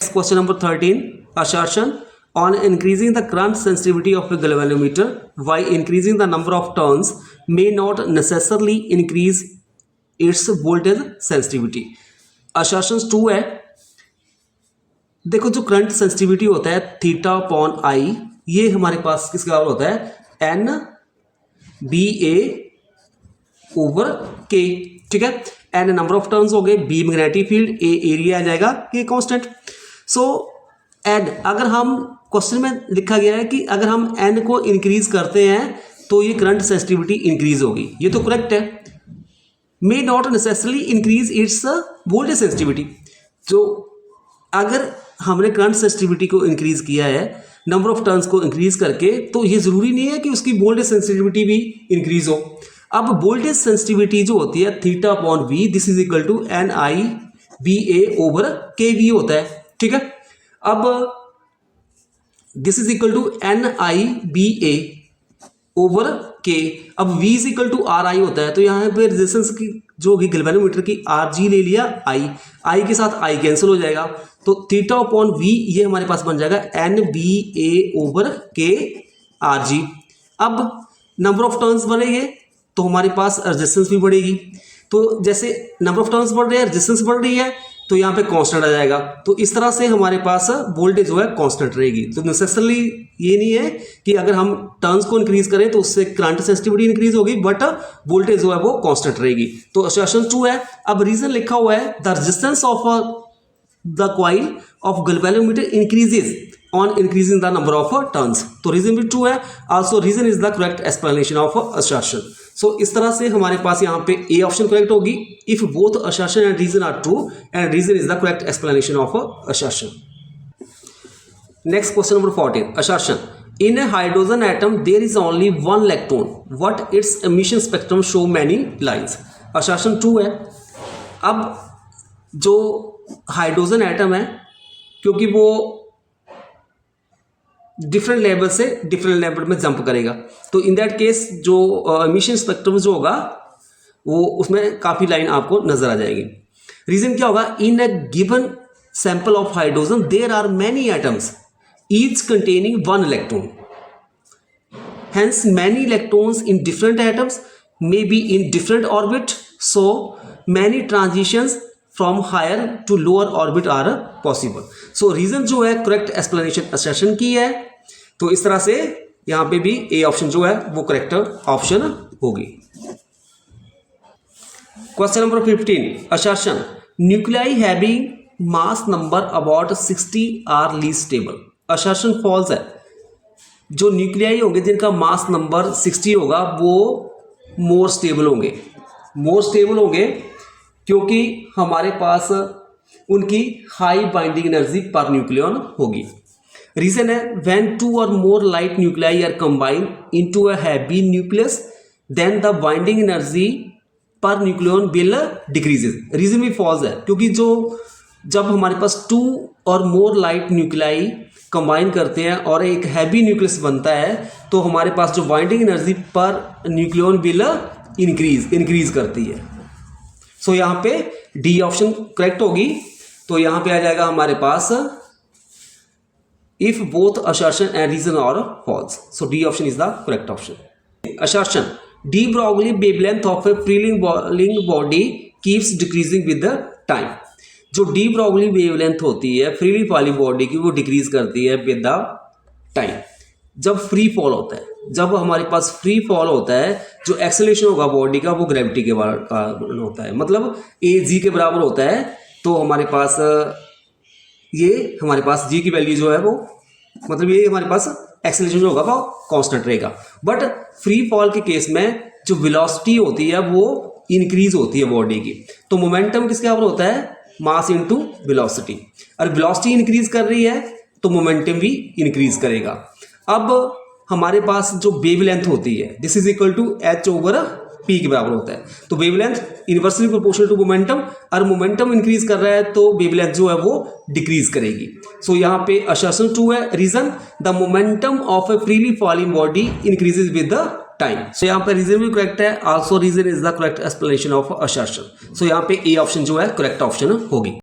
Question number 13, assertion. On increasing the current sensitivity of a galvanometer by increasing the number of turns may not necessarily increase its voltage sensitivity. Assertions 2 है, देखो जो current sensitivity होता है theta upon I, ये हमारे पास किसके बराबर होता है एन बी ए ओवर के, ठीक है। एन नंबर ऑफ टर्न्स हो गए, बी मैग्नेटिक फील्ड, ए एरिया आ जाएगा, के कांस्टेंट। सो एन अगर हम क्वेश्चन में लिखा गया है कि अगर हम एन को इंक्रीज करते हैं तो ये करंट सेंसिटिविटी इंक्रीज होगी, ये तो करेक्ट है। May not necessarily increase its voltage sensitivity, जो अगर हमने करंट सेंसिटिविटी को इंक्रीज किया है नंबर ऑफ टर्न्स को इंक्रीज करके, तो ये ज़रूरी नहीं है कि उसकी वोल्टेज सेंसिटिविटी भी इंक्रीज हो। अब वोल्टेज सेंसिटिविटी जो होती है theta upon V, this is equal to N I B A over K V होता है, ठीक है। अब this is equal to N I B A over K, अब V is equal to R I होता है, तो यहाँ पे रेजिस्टेंस की जो होगी गैल्वेनोमीटर की आर जी ले लिया, आई के साथ आई कैंसिल हो जाएगा, तो थीटा अपॉन वी ये हमारे पास बन जाएगा एन बी ए ओवर के आर जी। अब नंबर ऑफ टर्न्स बढ़ेंगे तो हमारे पास रेजिस्टेंस भी बढ़ेगी, तो जैसे नंबर ऑफ टर्न्स बढ़ रहे हैं रेजिस्टेंस बढ़ रही है तो यहाँ पे कांस्टेंट आ जाएगा, तो इस तरह से हमारे पास वोल्टेज जो है कांस्टेंट रहेगी। तो नेसेसरली ये नहीं है कि अगर हम टर्न्स को इंक्रीज करें तो उससे करंट सेंसिटिविटी इंक्रीज होगी, बट वोल्टेज जो है वो कांस्टेंट रहेगी। तो असर्शन 2 है। अब रीजन लिखा हुआ है the resistance of the coil of galvanometer increases on increasing the number of turns, तो रीजन भी ट्रू है। Also reason is the correct explanation of assertion. So इस तरह से हमारे पास यहाँ पे ए ऑप्शन करेक्ट होगी if both assertion and reason are true and reason is the correct explanation of assertion. Next question number 14, assertion. In a hydrogen atom there is only one electron, what its emission spectrum show many lines. assertion 2 है। अब जो hydrogen atom है, क्योंकि वो different level से different level में jump करेगा, तो इन दैट केस जो एमिशन स्पेक्ट्रम जो होगा वो उसमें काफ़ी लाइन आपको नजर आ जाएगी। रीजन क्या होगा, in a given sample of hydrogen there are many atoms each containing one electron, hence many electrons in different atoms may be in different orbit, so many transitions from higher to lower orbit are possible. so reason जो है correct explanation assertion की है, तो इस तरह से यहाँ पे भी ए ऑप्शन जो है वो करेक्ट ऑप्शन होगी। Question number 15, assertion. Nuclei having mass number about 60 are least stable. assertion false है। जो न्यूक्लियाई होंगे जिनका मास नंबर 60 होगा वो मोर स्टेबल होंगे, मोर स्टेबल होंगे क्योंकि हमारे पास उनकी हाई बाइंडिंग एनर्जी पर न्यूक्लियन होगी। रीजन है व्हेन 2 और more light nuclei are combined into a heavy nucleus then the binding energy पर न्यूक्लियन विल डिक्रीजेज। रीजन भी फॉल्स है क्योंकि जो जब हमारे पास 2 और मोर लाइट न्यूक्लियाई कंबाइन करते हैं और एक हैवी न्यूक्लियस बनता है तो हमारे पास जो बाइंडिंग एनर्जी पर न्यूक्लियन विल इंक्रीज करती है। सो यहाँ पे डी ऑप्शन करेक्ट होगी, तो यहाँ पे आ जाएगा हमारे पास if both assertion and reason are false, so D option is the correct option. Assertion. de Broglie wavelength of a freely falling body keeps decreasing with the time. जो de Broglie wavelength होती है freely falling body की वो decrease करती है with the time. जब free fall होता है, जब हमारे पास फ्री फॉल होता है, जो एक्सेलरेशन होगा बॉडी का वो ग्रेविटी के बराबर होता है, मतलब ए जी के बराबर होता है, तो हमारे पास ये हमारे पास जी की वैल्यू जो है वो मतलब ये हमारे पास एक्सेलरेशन जो होगा वो कांस्टेंट रहेगा। बट फ्री फॉल के केस में जो वेलोसिटी होती है वो इंक्रीज होती है बॉडी की, तो मोमेंटम किसके बराबर होता है मास इनटू वेलोसिटी, और वेलोसिटी इंक्रीज कर रही है तो मोमेंटम भी इंक्रीज करेगा। अब हमारे पास जो वेवलेंथ होती है this is equal to H over P के बराबर होता है, तो wavelength inversely proportional to momentum, और मोमेंटम इंक्रीज कर रहा है तो वेवलेंथ जो है वो डिक्रीज करेगी। सो यहाँ पे assertion 2 है। Reason the momentum of a freely falling body increases with the time. So यहाँ पे रीजन भी करेक्ट है, also reason is the correct explanation of assertion। So यहाँ पे ए ऑप्शन जो है करेक्ट ऑप्शन होगी।